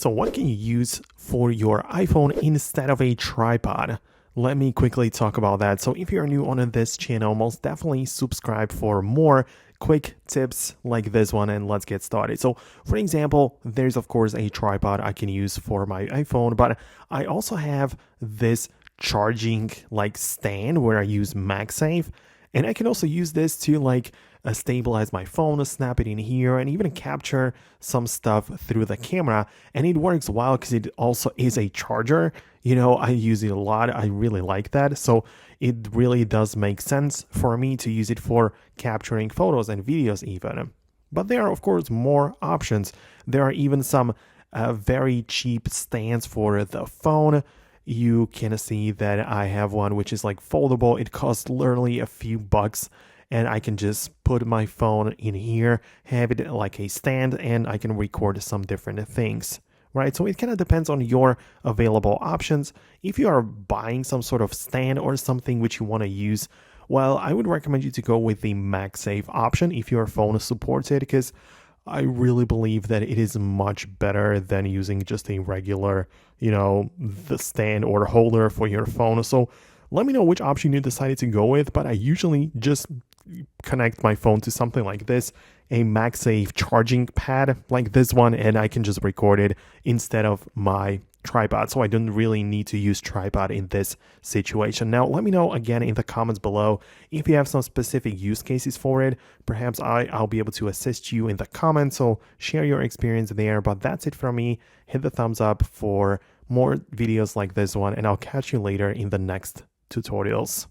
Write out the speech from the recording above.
So what can you use for your iPhone instead of a tripod? Let me quickly talk about that. So if you're new on this channel, most definitely subscribe for more quick tips like this one, and let's get started. So for example, there's of course a tripod I can use for my iPhone, but I also have this charging like stand where I use MagSafe. And I can also use this to stabilize my phone, snap it in here, and even capture some stuff through the camera. And it works well because it also is a charger. I use it a lot. I really like that. So it really does make sense for me to use it for capturing photos and videos even. But there are, of course, more options. There are even some very cheap stands for the phone. You can see that I have one which is like foldable. It costs literally a few bucks, and I can just put my phone in here, have it like a stand, and I can record some different things, right? So it kind of depends on your available options. If you are buying some sort of stand or something which you want to use, well, I would recommend you to go with the MagSafe option if your phone supports it, because I really believe that it is much better than using just a regular, the stand or holder for your phone. So let me know which option you decided to go with, but I usually just connect my phone to something like this, a MagSafe charging pad like this one, and I can just record it instead of my tripod. So I don't really need to use tripod in this situation. Now, let me know again in the comments below if you have some specific use cases for it. Perhaps I'll be able to assist you in the comments, so share your experience there. But that's it from me. Hit the thumbs up for more videos like this one, and I'll catch you later in the next tutorials.